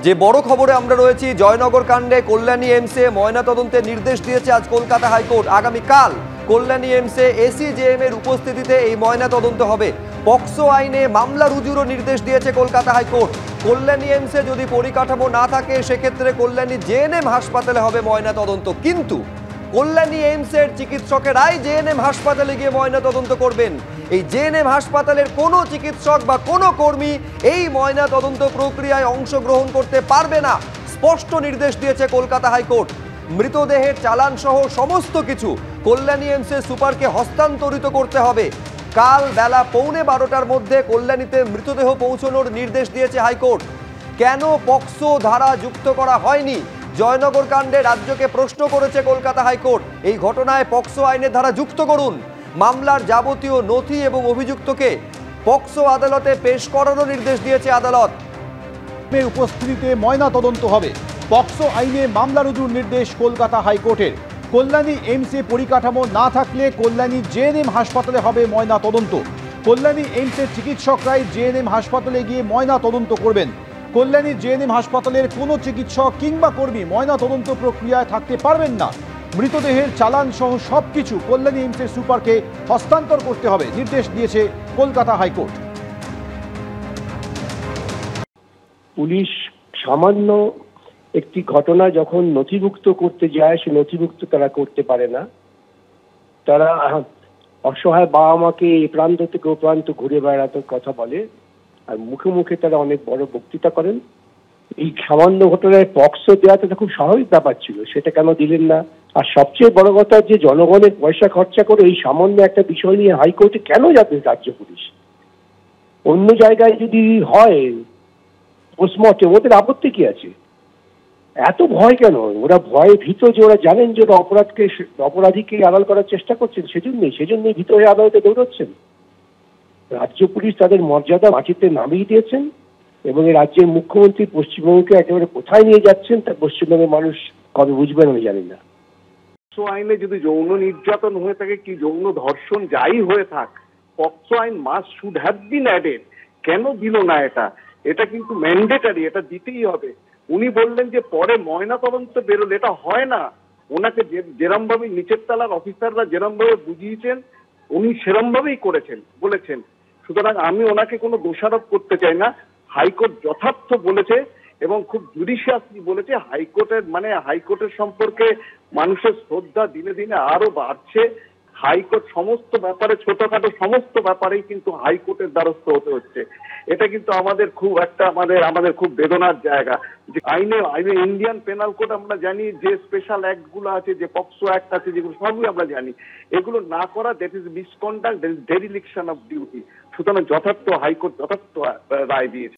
যে বড় খবরে আমরা রয়েছি, জয়নগর কাণ্ডে কল্যাণী এমসে ময়নাতদন্তের নির্দেশ দিয়েছে আজ কলকাতা হাইকোর্ট। আগামীকাল কল্যাণী এমসে এসিজেএম এর উপস্থিতিতে এই ময়নাতদন্ত হবে। পক্সো আইনে মামলা রুজুরও নির্দেশ দিয়েছে কলকাতা হাইকোর্ট। কল্যাণী এমসে যদি পরিকাঠামো না থাকে সেক্ষেত্রে কল্যাণী জেএনএম হাসপাতালে হবে ময়নাতদন্ত, কিন্তু কল্যাণী এইমসের চিকিৎসকেরাই জেএনএম হাসপাতালে গিয়ে ময়নাতদন্ত করবেন। এই জেএনএম হাসপাতালের কোনো চিকিৎসক বা কোনো কর্মী এই ময়নাতদন্ত প্রক্রিয়ায় অংশগ্রহণ করতে পারবে না, স্পষ্ট নির্দেশ দিয়েছে কলকাতা হাইকোর্ট। মৃতদেহের চালান সহ সমস্ত কিছু কল্যাণী এইমসের সুপারকে হস্তান্তরিত করতে হবে। কাল বেলা 11:15টার মধ্যে কল্যাণীতে মৃতদেহ পৌঁছানোর নির্দেশ দিয়েছে হাইকোর্ট। কেন পক্সো ধারা যুক্ত করা হয়নি, জয়নগর কাণ্ডে রাজ্যকে প্রশ্ন করেছে কলকাতা হাইকোর্ট। এই ঘটনায় পক্সো আইনের ধারা যুক্ত করুন। মামলার যাবতীয় নথি এবং অভিযুক্তকে পক্সো আদালতে পেশ করানোর নির্দেশ দিয়েছে আদালত। উপস্থিতিতে ময়না তদন্ত হবে। পক্সো আইনে মামলা রুজুর নির্দেশ কলকাতা হাইকোর্টের। কল্যাণী এইমসে পরিকাঠামো না থাকলে কল্যাণী জেএনএম হাসপাতালে হবে ময়না তদন্ত। কল্যাণী এইমসের চিকিৎসকরাই জেএনএম হাসপাতালে গিয়ে ময়না তদন্ত করবেন। কল্যাণী জেএনএম হাসপাতালের কোনো চিকিৎসক কিংবা কর্মী ময়না তদন্ত প্রক্রিয়ায় থাকতে পারবেন না। মৃতদেহের চালান সহ সবকিছু কল্যাণী এইমসের সুপারকে হস্তান্তর করতে হবে, নির্দেশ দিয়েছে কলকাতা হাইকোর্ট। পুলিশ সামান্য একটি ঘটনা যখন নথিভুক্ত করতে যায়, সে নথিভুক্ত তারা করতে পারে না। তারা অসহায় বাবা মাকে এ প্রান্ত থেকে ও প্রান্ত ঘুরে বেড়াতে কথা বলে, আর মুখে মুখে তারা অনেক বড় বক্তৃতা করেন। এই সামান্য ঘটনায় পক্সো দেওয়াটা খুব স্বাভাবিক ব্যাপার ছিল, সেটা কেন দিলেন না? আর সবচেয়ে বড় কথা যে জনগণের পয়সা খরচা করে এই সামান্য একটা বিষয় নিয়ে হাইকোর্টে কেন যাবে রাজ্য পুলিশ? অন্য জায়গায় যদি হয় পোস্টমর্টেম, ওদের আপত্তি কি আছে? এত ভয় কেন? ওরা ভয়ে ভীত যে ওরা জানেন যে ওরা অপরাধীকে আড়াল করার চেষ্টা করছেন, সেজন্যই ভীত হয়ে আদালতে দৌড়চ্ছেন। রাজ্য পুলিশ তাদের মর্যাদা মাটিতে নামিয়ে দিয়েছেন এবং এই রাজ্যের মুখ্যমন্ত্রী পশ্চিমবঙ্গকে একেবারে কোথায় নিয়ে যাচ্ছেন তা পশ্চিমবঙ্গের মানুষ কবে বুঝবেন আমি জানি না। পক্সো আইনে যদি যৌন নির্যাতন হয়ে থাকে, কি যৌন ধর্ষণ যাই হয়ে থাক, পক্সো আইন must should have been added. কেন দিল না এটা? এটা কিন্তু ম্যান্ডেটারি, এটা দিতেই হবে। উনি বললেন যে পরে ময়না তদন্ত বেরোলে, এটা হয় না। ওনাকে যেরম ভাবে নিচের তলার অফিসাররা যেরম ভাবে বুঝিয়েছেন উনি সেরম ভাবেই বলেছেন। সুতরাং আমি ওনাকে কোনো দোষারোপ করতে চাই না। হাইকোর্ট যথার্থ বলেছে এবং খুব জুডিশিয়াসলি বলেছে। হাইকোর্টের সম্পর্কে মানুষের শ্রদ্ধা দিনে দিনে আরো বাড়ছে। হাইকোর্ট সমস্ত ব্যাপারে, ছোটখাটো সমস্ত ব্যাপারেই কিন্তু হাইকোর্টের দ্বারস্থ হতে হচ্ছে। এটা কিন্তু আমাদের খুব বেদনার জায়গা। যে আইনে ইন্ডিয়ান পেনাল কোড আমরা জানি, যে স্পেশাল অ্যাক্ট গুলো আছে, যে পক্সো অ্যাক্ট আছে, যেগুলো সবই আমরা জানি। এগুলো না করা, that is misconduct, that is dereliction of duty. সুতরাং হাইকোর্ট যথার্থ রায় দিয়েছে।